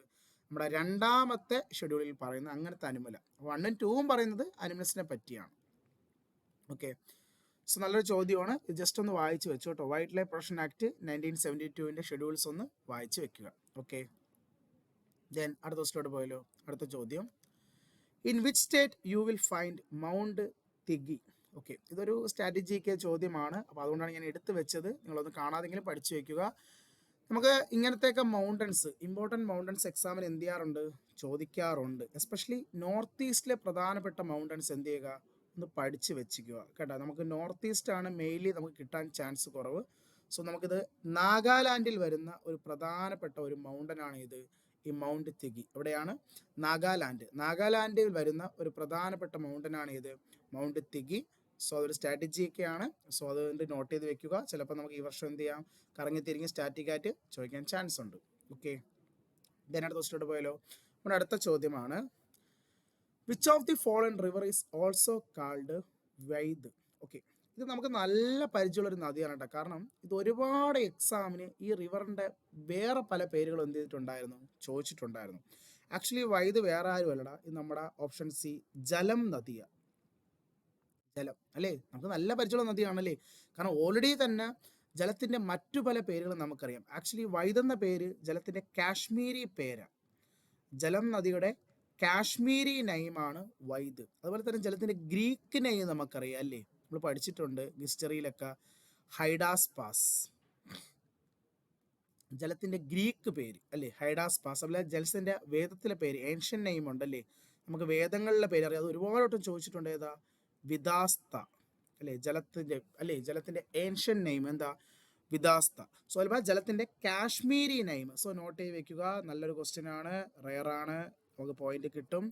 നമ്മുടെ 2ാമത്തെ ഷെഡ്യൂളിൽ പറയുന്ന അങ്ങനത്തെ അനിമൽ. 1ഉം 2ഉം പറയുന്നത് അനിമൽസിനെ പറ്റിയാണ്. ഓക്കെ, സോ നല്ലൊരു ചോദ്യമാണ്. ഇത് ജസ്റ്റ് ഒന്ന് വായിച്ച് വെച്ചു കേട്ടോ. Wild life protection act 1972 schedules ഒന്ന് വായിച്ച് വെക്കുക. ഓക്കെ, ദെൻ അടുത്ത ദിവസത്തോട്ട് പോയല്ലോ. അടുത്ത ചോദ്യം, in which state you will find mount Tigi. Okay, ഇതൊരു സ്ട്രാറ്റജിക്ക് ചോദ്യമാണ്, അപ്പോൾ അതുകൊണ്ടാണ് ഞാൻ എടുത്തു വെച്ചത്. നിങ്ങളൊന്ന് കാണാതെങ്കിലും പഠിച്ചു വെക്കുക. നമുക്ക് ഇങ്ങനത്തെയൊക്കെ മൗണ്ടൻസ്, ഇമ്പോർട്ടൻറ്റ് മൗണ്ടൻസ് എക്സാമിന് എന്ത് ചെയ്യാറുണ്ട്, ചോദിക്കാറുണ്ട്. എസ്പെഷ്യലി നോർത്ത് ഈസ്റ്റിലെ പ്രധാനപ്പെട്ട മൗണ്ടൻസ് എന്ത് ചെയ്യുക, ഒന്ന് പഠിച്ച് വെച്ചിക്കുക കേട്ടോ. നമുക്ക് നോർത്ത് ഈസ്റ്റ് ആണ് മെയിൻലി നമുക്ക് കിട്ടാൻ ചാൻസ് കുറവ്. സോ നമുക്കിത് നാഗാലാൻഡിൽ വരുന്ന ഒരു പ്രധാനപ്പെട്ട ഒരു മൗണ്ടനാണ് ഇത്, ഈ മൗണ്ട് തിഗി. എവിടെയാണ്, നാഗാലാൻഡിൽ വരുന്ന ഒരു പ്രധാനപ്പെട്ട മൗണ്ടനാണ് ഇത് മൗണ്ട് തിഗി. സോ അതൊരു സ്ട്രാറ്റജിയൊക്കെയാണ്. സോ അതുകൊണ്ട് നോട്ട് ചെയ്ത് വെക്കുക. ചിലപ്പോൾ നമുക്ക് ഈ വർഷം എന്ത് ചെയ്യാം, കറങ്ങി തിരിഞ്ഞ് സ്റ്റാറ്റിക് ആയിട്ട് ചോദിക്കാൻ ചാൻസ് ഉണ്ട്. ഓക്കെ, ദെൻ അടുത്ത ക്വസ്റ്റിലോട്ട് പോയാലോ. നമ്മുടെ അടുത്ത ചോദ്യമാണ്, which of the following river is also called Vyeth. Okay, ഇത് നമുക്ക് നല്ല പരിചയമുള്ളൊരു നദിയാണ് കേട്ടോ. കാരണം ഇത് ഒരുപാട് എക്സാമിന് ഈ റിവറിൻ്റെ വേറെ പല പേരുകൾ എന്ത് ചെയ്തിട്ടുണ്ടായിരുന്നു, ചോദിച്ചിട്ടുണ്ടായിരുന്നു. ആക്ച്വലി വൈദ് വേറെ ആരും അല്ലടാ, ഇത് നമ്മുടെ ഓപ്ഷൻ സി ജലം നദിയാണ്. ജലം അല്ലേ, നമുക്ക് നല്ല പരിചയമുള്ള നദിയാണല്ലേ. കാരണം ഓൾറെഡി തന്നെ ജലത്തിൻ്റെ മറ്റു പല പേരുകളും നമുക്കറിയാം. ആക്ച്വലി വൈദ് എന്ന പേര് ജലത്തിൻ്റെ കാശ്മീരി പേരാണ്. ജലം നദിയുടെ കാശ്മീരി നെയിമാണ് വൈദ്. അതുപോലെ തന്നെ ജലത്തിൻ്റെ ഗ്രീക്ക് നെയിം നമുക്കറിയാം അല്ലേ, നമ്മൾ പഠിച്ചിട്ടുണ്ട് ഹിസ്റ്ററിയിലൊക്കെ, ഹൈഡാസ് പാസ്. ജലത്തിൻ്റെ ഗ്രീക്ക് പേര് അല്ലേ, ഹൈഡാസ് പാസ്. അതുപോലെ ജലത്തിൻ്റെ വേദത്തിലെ പേര് ഏൻഷ്യൻ നെയിം ഉണ്ടല്ലേ, നമുക്ക് വേദങ്ങളിലെ പേര് അറിയാം, അത് ഒരുപാട് വട്ടം ചോദിച്ചിട്ടുണ്ട്. ഏതാ, വിദാസ്ത അല്ലേ, ജലത്തിൻ്റെ ഏൻഷ്യൻ നെയിം എന്താ, വിദാസ്ത. സോ അതുപോലെ ജലത്തിൻ്റെ കാശ്മീരി നെയിം. സോ നോട്ട് ചെയ്ത് വെക്കുക, നല്ലൊരു ക്വസ്റ്റ്യൻ ആണ്, റെയർ ആണ്, നമുക്ക് പോയിന്റ് കിട്ടും.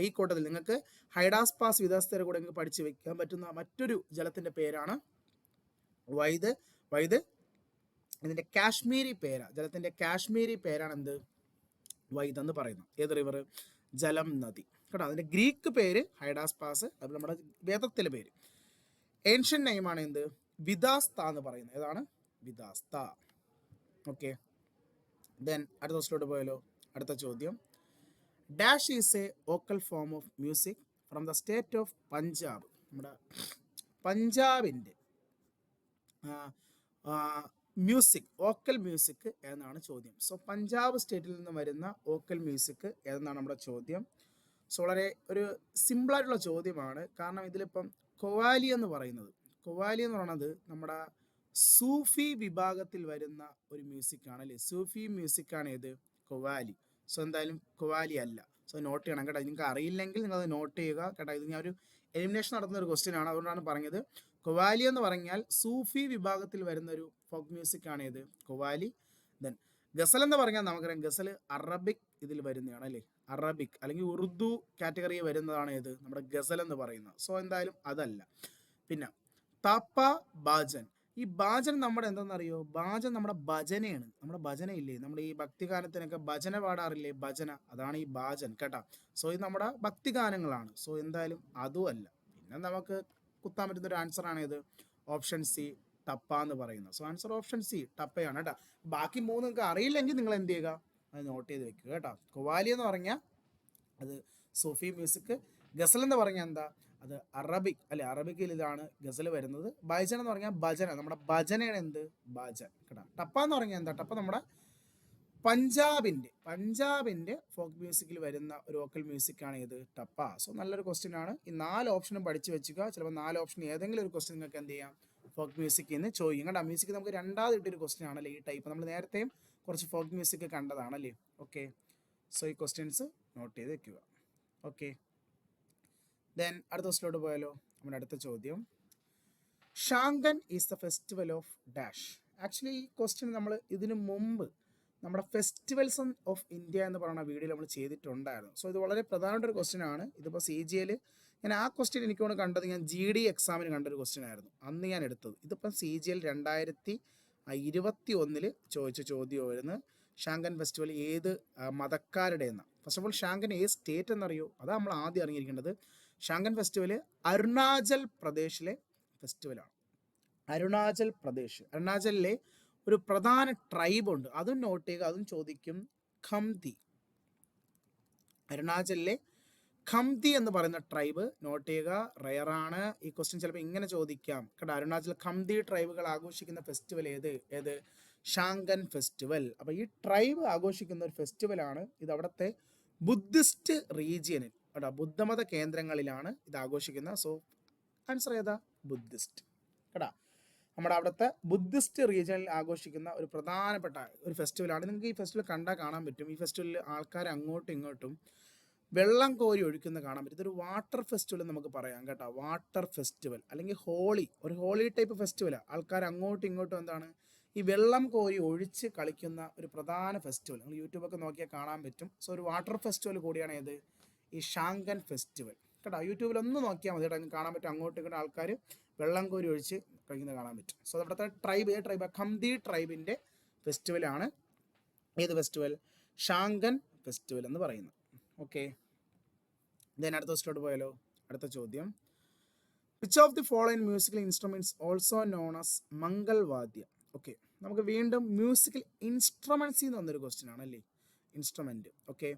ഈ കൂട്ടത്തിൽ നിങ്ങൾക്ക് ഹൈഡാസ് പാസ്, വിദാസ്തയുടെ കൂടെ നിങ്ങൾക്ക് പഠിച്ച് വെക്കാൻ പറ്റുന്ന മറ്റൊരു ജലത്തിൻ്റെ പേരാണ് വൈദ്. വൈദ് ഇതിൻ്റെ കാശ്മീരി പേരാണ്, ജലത്തിൻ്റെ കാശ്മീരി പേരാണ് എന്ത്, വൈദ് എന്ന് പറയുന്നത്. ഏത് റിവർ, ജലം നദി കേട്ടോ. അതിൻ്റെ ഗ്രീക്ക് പേര് ഹൈഡാസ് പാസ്, അത് നമ്മുടെ വേദത്തിലെ പേര്. ഏൻഷ്യൻ നെയിമാണ് എന്ത്, വിദാസ്ത എന്ന് പറയുന്നത്. ഏതാണ്, വിദാസ്ത. ഓക്കെ, ദെൻ അടുത്ത ക്വസ്റ്റിലോട്ട് പോയാലോ. അടുത്ത ചോദ്യം, dash is A vocal form of music from the state of Punjab. നമ്മുടെ പഞ്ചാബിൻ്റെ മ്യൂസിക്, വോക്കൽ മ്യൂസിക് എന്നാണ് ചോദ്യം. സോ പഞ്ചാബ് സ്റ്റേറ്റിൽ നിന്ന് വരുന്ന വോക്കൽ മ്യൂസിക് എന്നാണ് നമ്മുടെ ചോദ്യം. സോ വളരെ ഒരു സിമ്പിളായിട്ടുള്ള ചോദ്യമാണ്. കാരണം ഇതിലിപ്പം ഖവാലി എന്ന് പറയുന്നത്, ഖവാലി എന്ന് പറയുന്നത് നമ്മുടെ സൂഫി വിഭാഗത്തിൽ വരുന്ന ഒരു മ്യൂസിക്കാണ് അല്ലേ. സൂഫി മ്യൂസിക്കാണ് ഏത്, ഖവാലി. സോ എന്തായാലും ഖവാലി അല്ല. സോ നോട്ട് ചെയ്യണം കേട്ടോ. നിങ്ങൾക്ക് അറിയില്ലെങ്കിൽ നിങ്ങളത് നോട്ട് ചെയ്യുക കേട്ടോ. ഇത് ഞാൻ ഒരു എലിമിനേഷൻ നടത്തുന്ന ഒരു ക്വസ്റ്റ്യൻ ആണ്, അതുകൊണ്ടാണ് പറഞ്ഞത്. ഖവാലി എന്ന് പറഞ്ഞാൽ സൂഫി വിഭാഗത്തിൽ വരുന്ന ഒരു ഫോക്ക് മ്യൂസിക് ആണ് ഏത്, ഖവാലി. ദെൻ ഗസൽ എന്ന് പറഞ്ഞാൽ നമുക്കറിയാം, ഗസൽ അറബിക് ഇതിൽ വരുന്നതാണ് അല്ലേ, അറബിക് അല്ലെങ്കിൽ ഉറുദു കാറ്റഗറി വരുന്നതാണ് ഏത്, നമ്മുടെ ഗസൽ എന്ന് പറയുന്നത്. സോ എന്തായാലും അതല്ല. പിന്നെ താപ്പ, ബാജൻ. ഈ ബാജൻ നമ്മുടെ എന്താണെന്നറിയോ, ബാജൻ നമ്മുടെ ഭജനയാണ്. നമ്മുടെ ഭജന ഇല്ലേ, നമ്മുടെ ഈ ഭക്തിഗാനത്തിനൊക്കെ ഭജന പാടാറില്ലേ, ഭജന, അതാണ് ഈ ബാജൻ കേട്ടോ. സോ ഇത് നമ്മുടെ ഭക്തിഗാനങ്ങളാണ്. സോ എന്തായാലും അതും അല്ല. പിന്നെ നമുക്ക് കുത്താൻ പറ്റുന്ന ഒരു ആൻസർ ആണ് ഇത്, ഓപ്ഷൻ സി ടപ്പ എന്ന് പറയുന്നത്. സോ ആൻസർ ഓപ്ഷൻ സി ടപ്പയാണ് കേട്ടോ. ബാക്കി മൂന്ന് നിങ്ങൾക്ക് അറിയില്ലെങ്കിൽ നിങ്ങൾ എന്ത് ചെയ്യുക, അത് നോട്ട് ചെയ്ത് വെക്കുക കേട്ടോ. ഖവാലി എന്ന് പറഞ്ഞാൽ അത് സൂഫി മ്യൂസിക്, ഗസൽ എന്ന് പറഞ്ഞാൽ എന്താ, അത് അറബിക് അല്ലെ, അറബിക്കിൽ ഇതാണ് ഗസൽ വരുന്നത്. ബൈജൻ എന്ന് പറഞ്ഞാൽ ഭജന, നമ്മുടെ ഭജനയാണ് എന്ത്, ഭജൻ കേട്ടോ. ടപ്പ എന്ന് പറഞ്ഞാൽ എന്താ, ടപ്പ നമ്മുടെ പഞ്ചാബിൻ്റെ ഫോക്ക് മ്യൂസിക്കിൽ വരുന്ന ഒരു വോക്കൽ മ്യൂസിക്കാണ് ഇത്, ടപ്പ. സോ നല്ലൊരു ക്വസ്റ്റ്യൻ ആണ്. ഈ 4 ഓപ്ഷനും പഠിച്ച് വെച്ചുക. ചിലപ്പോൾ 4 ഓപ്ഷൻ ഏതെങ്കിലും ഒരു ക്വസ്റ്റ്യൻ നിങ്ങൾക്ക് എന്ത് ചെയ്യാം, ഫോക്ക് മ്യൂസിക്കിൽ നിന്ന് ചോദിക്കും കേട്ടോ. മ്യൂസിക് നമുക്ക് രണ്ടാമത് ഇട്ടൊരു ക്വസ്റ്റ്യൻ ആണല്ലേ ഈ ടൈപ്പ്. നമ്മൾ നേരത്തെയും കുറച്ച് ഫോക്ക് മ്യൂസിക് കണ്ടതാണല്ലേ. ഓക്കെ, സോ ഈ ക്വസ്റ്റ്യൻസ് നോട്ട് ചെയ്ത് വെക്കുക. ഓക്കെ, ദെൻ അടുത്ത ക്വസ്റ്റിലോട്ട് പോയാലോ. നമ്മുടെ അടുത്ത ചോദ്യം, Shankan is the festival of dash. Actually ഈ ക്വസ്റ്റ്യൻ നമ്മൾ ഇതിനു മുമ്പ് നമ്മുടെ ഫെസ്റ്റിവൽസ് ഓഫ് ഇന്ത്യ എന്ന് പറയുന്ന വീഡിയോ നമ്മൾ ചെയ്തിട്ടുണ്ടായിരുന്നു. സോ ഇത് വളരെ പ്രധാനപ്പെട്ട ഒരു ക്വസ്റ്റ്യൻ ആണ്. ഇതിപ്പോൾ CGL ഞാൻ ആ ക്വസ്റ്റ്യൻ എനിക്കൊന്ന് കണ്ടത്, ഞാൻ GD എക്സാമിന് കണ്ടൊരു ക്വസ്റ്റ്യൻ ആയിരുന്നു അന്ന് ഞാൻ എടുത്തത്. ഇതിപ്പം CGL 2021 ചോദിച്ച ചോദ്യമായിരുന്നു. ഷാങ്കൻ ഫെസ്റ്റിവൽ ഏത് മതക്കാരുടെ എന്നാണ്. ഫസ്റ്റ് ഓഫ് ഓൾ ഷാങ്കൻ ഏത് സ്റ്റേറ്റ് എന്നറിയോ, അതാണ് നമ്മൾ ആദ്യം അറിഞ്ഞിരിക്കേണ്ടത്. ഷാങ്കൻ ഫെസ്റ്റിവൽ അരുണാചൽ പ്രദേശിലെ ഫെസ്റ്റിവലാണ്. അരുണാചൽ പ്രദേശ്, അരുണാചലിലെ ഒരു പ്രധാന ട്രൈബ് ഉണ്ട്, അതും നോട്ട് ചെയ്യുക. അതും ചോദിക്കും, ഖംതി. അരുണാചലിലെ ഖംതി എന്ന് പറയുന്ന ട്രൈബ് നോട്ട് ചെയ്യുക, റെയറാണ്. ഈ ക്വസ്റ്റ്യൻ ചിലപ്പോൾ ഇങ്ങനെ ചോദിക്കാം കേട്ടോ. അരുണാചൽ ഖംതി ട്രൈബുകൾ ആഘോഷിക്കുന്ന ഫെസ്റ്റിവൽ ഏത്, ഷാങ്കൻ ഫെസ്റ്റിവൽ. അപ്പോൾ ഈ ട്രൈബ് ആഘോഷിക്കുന്ന ഒരു ഫെസ്റ്റിവലാണ് ഇത്. അവിടുത്തെ ബുദ്ധിസ്റ്റ് റീജിയനിൽ കേട്ടോ, ബുദ്ധമത കേന്ദ്രങ്ങളിലാണ് ഇത് ആഘോഷിക്കുന്നത്. സോ ആൻസർ ഏതാ, ബുദ്ധിസ്റ്റ് കേട്ടോ. നമ്മുടെ അവിടുത്തെ ബുദ്ധിസ്റ്റ് റീജിയനിൽ ആഘോഷിക്കുന്ന ഒരു പ്രധാനപ്പെട്ട ഒരു ഫെസ്റ്റിവലാണ്. നിങ്ങൾക്ക് ഈ ഫെസ്റ്റിവൽ കണ്ടാൽ കാണാൻ പറ്റും. ഈ ഫെസ്റ്റിവലിൽ ആൾക്കാർ അങ്ങോട്ടും ഇങ്ങോട്ടും വെള്ളം കോരി ഒഴിക്കുന്ന കാണാൻ പറ്റും. ഇതൊരു വാട്ടർ ഫെസ്റ്റിവൽ നമുക്ക് പറയാം കേട്ടോ. വാട്ടർ ഫെസ്റ്റിവൽ അല്ലെങ്കിൽ ഹോളി, ഒരു ഹോളി ടൈപ്പ് ഫെസ്റ്റിവലാണ്. ആൾക്കാർ അങ്ങോട്ടും ഇങ്ങോട്ടും എന്താണ് ഈ വെള്ളം കോരി ഒഴിച്ച് കളിക്കുന്ന ഒരു പ്രധാന ഫെസ്റ്റിവൽ. നിങ്ങൾ യൂട്യൂബൊക്കെ നോക്കിയാൽ കാണാൻ പറ്റും. സോ ഒരു വാട്ടർ ഫെസ്റ്റിവൽ കൂടിയാണ് ഏത്, ഈ ഷാങ്കൻ ഫെസ്റ്റിവൽ കേട്ടോ. യൂട്യൂബിൽ ഒന്ന് നോക്കിയാൽ മതി കേട്ടോ, നിങ്ങൾക്ക് കാണാൻ പറ്റും. അങ്ങോട്ടും ഇങ്ങോട്ടും ആൾക്കാർ വെള്ളം കോരി ഒഴിച്ച് കഴിക്കുന്നത് കാണാൻ പറ്റും. സോ അവിടുത്തെ ട്രൈബ് ഖംതി ട്രൈബിൻ്റെ ഫെസ്റ്റിവലാണ് ഏത് ഫെസ്റ്റിവൽ? ഷാങ്കൻ ഫെസ്റ്റിവൽ എന്ന് പറയുന്നത്. ഓക്കെ, ദെൻ അടുത്ത ക്വസ്റ്റ്യനോട്ട് പോയാലോ. അടുത്ത ചോദ്യം, which of the following musical instruments also known as Mangalvadya? Okay, നമുക്ക് വീണ്ടും മ്യൂസിക്കൽ ഇൻസ്ട്രുമെൻറ്റ്സ് എന്ന് വന്നൊരു ക്വസ്റ്റ്യൻ ആണ് അല്ലേ, ഇൻസ്ട്രുമെൻറ്റ്. ഓക്കെ,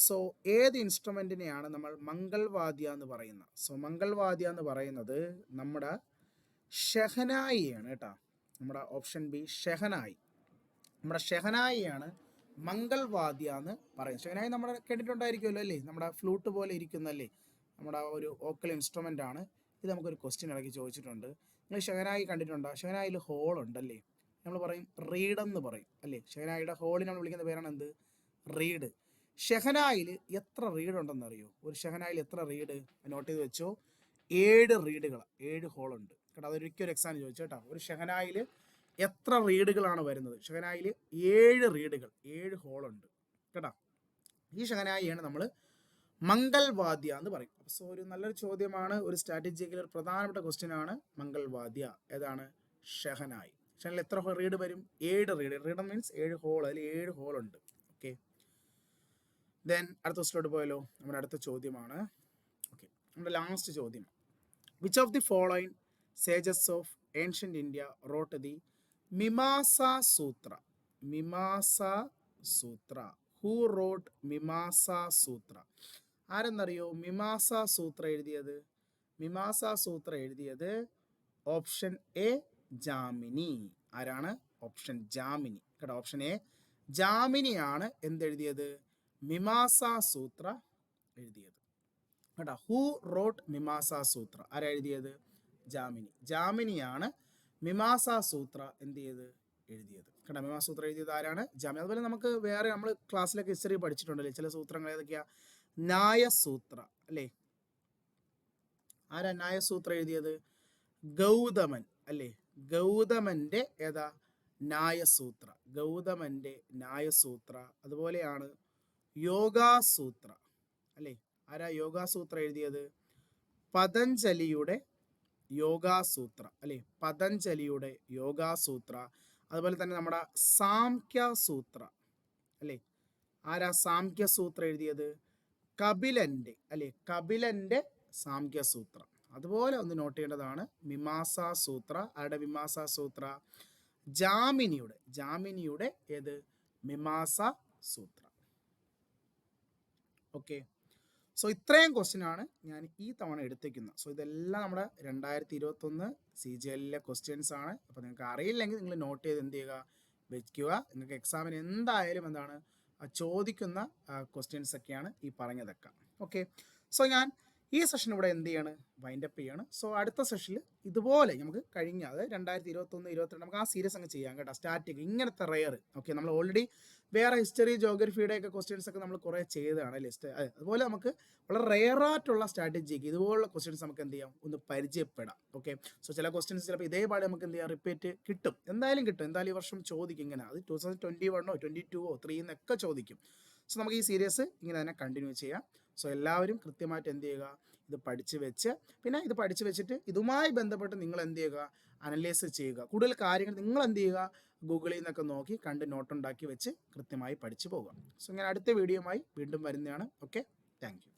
സോ ഏത് ഇൻസ്ട്രുമെൻറ്റിനെയാണ് നമ്മൾ മംഗൾവാദ്യ എന്ന് പറയുന്നത്? സോ മംഗൾവാദ്യ എന്ന് പറയുന്നത് നമ്മുടെ ഷെഹനായിയാണ് കേട്ടോ. നമ്മുടെ ഓപ്ഷൻ ബി ഷെഹനായി. നമ്മുടെ ഷെഹനായിയാണ് മംഗൾവാദ്യ എന്ന് പറയും. ഷെഹനായി നമ്മൾ കേട്ടിട്ടുണ്ടായിരിക്കുമല്ലോ അല്ലേ, നമ്മുടെ ഫ്ലൂട്ട് പോലെ ഇരിക്കുന്നല്ലേ, നമ്മുടെ ഒരു വോക്കൽ ഇൻസ്ട്രുമെൻ്റ് ആണ്. ഇത് നമുക്കൊരു ക്വസ്റ്റ്യൻ ഇടയ്ക്ക് ചോദിച്ചിട്ടുണ്ട്. നിങ്ങൾ ഷെഹനായി കണ്ടിട്ടുണ്ടോ? ഷെഹനായിൽ ഹോൾ ഉണ്ടല്ലേ, നമ്മൾ പറയും റീഡ് എന്ന് പറയും അല്ലേ. ഷെഹനായിയുടെ ഹോളിനെ നമ്മൾ വിളിക്കുന്ന പേരാണ് എന്ത്? റീഡ്. ഷെഹനായിൽ എത്ര റീഡ് ഉണ്ടെന്ന് അറിയോ? ഒരു ഷെഹനായിൽ എത്ര റീഡ് നോട്ട് ചെയ്ത് വെച്ചോ? 7 റീഡുകൾ, 7 ഹോളുണ്ട് കേട്ടോ. അതൊരിക്കലും എക്സാം ചോദിച്ചു കേട്ടോ. ഒരു ഷെഹനായിൽ എത്ര റീഡുകളാണ് വരുന്നത്? ഷെഹനായിൽ 7 റീഡുകൾ, 7 ഹോളുണ്ട് കേട്ടോ. ഈ ഷെഹനായിയാണ് നമ്മൾ മംഗൾവാദ്യ എന്ന് പറയും. സോ ഒരു നല്ലൊരു ചോദ്യമാണ്, ഒരു സ്ട്രാറ്റജിക്കൽ ഒരു പ്രധാനപ്പെട്ട ക്വസ്റ്റ്യൻ ആണ് മംഗൾവാദ്യ. ഏതാണ്? ഷെഹനായി. ഷെഹനായിൽ എത്ര റീഡ് വരും? 7 റീഡ്. റീഡ് മീൻസ് 7 ഹോൾ, അതിൽ 7 ഹോളുണ്ട്. ഓക്കെ, ദെൻ അടുത്ത ക്വസ്റ്റ്യനോട്ട് പോയാലോ. നമ്മുടെ അടുത്ത ചോദ്യമാണ്. ഓക്കെ, നമ്മുടെ ലാസ്റ്റ് ചോദ്യം, which of the following sages of ancient India wrote the Mimamsa Sutra? Mimamsa Sutra. Who wrote Mimamsa Sutra? ആരെന്നറിയോ മിമാസ സൂത്ര എഴുതിയത്? മിമാസ സൂത്ര എഴുതിയത് ഓപ്ഷൻ എ ജാമിനി. ആരാണ്? ഓപ്ഷൻ ജാമിനി കേട്ടോ. Option A ജാമിനിയാണ് എന്തെഴുതിയത്? മിമാസ സൂത്ര എഴുതിയത് കേട്ടോ. ഹൂ റോട്ട് മിമാസ സൂത്ര? ആരാ എഴുതിയത്? ജാമിനി. ജാമിനിയാണ് മിമാസ സൂത്ര എന്ത് ചെയ്ത് എഴുതിയത് കേട്ടോ. മിമാസ സൂത്ര എഴുതിയത് ആരാണ്? ജാമിനി. അതുപോലെ നമുക്ക് വേറെ നമ്മൾ ക്ലാസ്സിലൊക്കെ ഹിസ്റ്ററി പഠിച്ചിട്ടുണ്ടല്ലേ ചില സൂത്രങ്ങൾ. ഏതൊക്കെയാ? ന്യായസൂത്ര അല്ലേ. ആരാ ന്യായസൂത്ര എഴുതിയത്? ഗൗതമൻ അല്ലേ. ഗൗതമൻ്റെ ഏതാ? ന്യായസൂത്ര. ഗൗതമൻ്റെ ന്യായസൂത്ര. അതുപോലെയാണ് യോഗാസൂത്ര അല്ലേ. ആരാ യോഗാസൂത്ര എഴുതിയത്? പതഞ്ജലിയുടെ യോഗാസൂത്ര അല്ലേ. പതഞ്ജലിയുടെ യോഗാസൂത്ര. അതുപോലെ തന്നെ നമ്മുടെ സാംഖ്യസൂത്ര അല്ലേ. ആരാ സാംഖ്യസൂത്ര എഴുതിയത്? കപിലൻ്റെ അല്ലേ. കപിലൻ്റെ സാംഖ്യസൂത്ര. അതുപോലെ ഒന്ന് നോട്ട് ചെയ്യേണ്ടതാണ് മീമാംസ സൂത്ര. ആരുടെ മീമാംസ സൂത്ര? ജാമിനിയുടെ. ജാമിനിയുടെ ഏത്? മീമാംസ സൂത്ര. ഓക്കെ, സോ ഇത്രയും ക്വസ്റ്റ്യൻ ആണ് ഞാൻ ഈ തവണ എടുത്തേക്കുന്നത്. സോ ഇതെല്ലാം നമ്മുടെ 2021 CGL ക്വസ്റ്റ്യൻസ് ആണ്. അപ്പോൾ നിങ്ങൾക്ക് അറിയില്ലെങ്കിൽ നിങ്ങൾ നോട്ട് ചെയ്ത് എന്ത് ചെയ്യുക? വെക്കുക. നിങ്ങൾക്ക് എക്സാമിന് എന്തായാലും എന്താണ് ചോദിക്കുന്ന ക്വസ്റ്റ്യൻസ് ഒക്കെയാണ് ഈ പറഞ്ഞതൊക്കെ. ഓക്കെ, സോ ഞാൻ ഈ സെഷൻ ഇവിടെ എന്ത് ചെയ്യാണ്? വൈൻഡപ്പ് ചെയ്യാണ്. സോ അടുത്ത സെഷനിൽ ഇതുപോലെ നമുക്ക് കഴിഞ്ഞ അത് 2021, 22 നമുക്ക് ആ സീരീസ് അങ്ങ് ചെയ്യാം കേട്ടോ. സ്റ്റാറ്റിക് ഇങ്ങനത്തെ റെയർ. ഓക്കെ, നമ്മൾ ഓൾറെഡി വേറെ ഹിസ്റ്ററി ജോഗ്രഫിയുടെ ഒക്കെ ക്വസ്റ്റ്യൻസ് ഒക്കെ നമ്മൾ കുറേ ചെയ്തതാണ് ലിസ്റ്റ്. അതുപോലെ നമുക്ക് വളരെ റെയറായിട്ടുള്ള സ്ട്രാറ്റജിക്ക് ഇതുപോലുള്ള ക്വസ്റ്റ്യൻസ് നമുക്ക് എന്ത് ചെയ്യാം? ഒന്ന് പരിചയപ്പെടാം. ഓക്കെ, സോ ചില ക്വസ്റ്റ്യൻസ് ചിലപ്പോൾ ഇതേപാട് നമുക്ക് എന്ത് ചെയ്യാം? റിപ്പീറ്റ് കിട്ടും. എന്തായാലും കിട്ടും. എന്തായാലും ഈ വർഷം ചോദിക്കും ഇങ്ങനെ. അത് 2021, 22, 3 എന്നൊക്കെ ചോദിക്കും. സോ നമുക്ക് ഈ സീരീസ് ഇങ്ങനെ തന്നെ കണ്ടിന്യൂ ചെയ്യാം. സോ എല്ലാവരും കൃത്യമായിട്ട് എന്ത് ചെയ്യുക? ഇത് പഠിച്ച് വെച്ച്, പിന്നെ ഇത് പഠിച്ച് വെച്ചിട്ട് ഇതുമായി ബന്ധപ്പെട്ട് നിങ്ങൾ എന്ത് ചെയ്യുക? അനലൈസ് ചെയ്യുക. കൂടുതൽ കാര്യങ്ങൾ നിങ്ങൾ എന്ത് ചെയ്യുക? ഗൂഗിളിൽ നിന്നൊക്കെ നോക്കി കണ്ട് നോട്ടുണ്ടാക്കി വെച്ച് കൃത്യമായി പഠിച്ചു പോകുക. സോ ഞാൻ അടുത്ത വീഡിയോയുമായി വീണ്ടും വരുന്നതാണ്. Okay, thank you.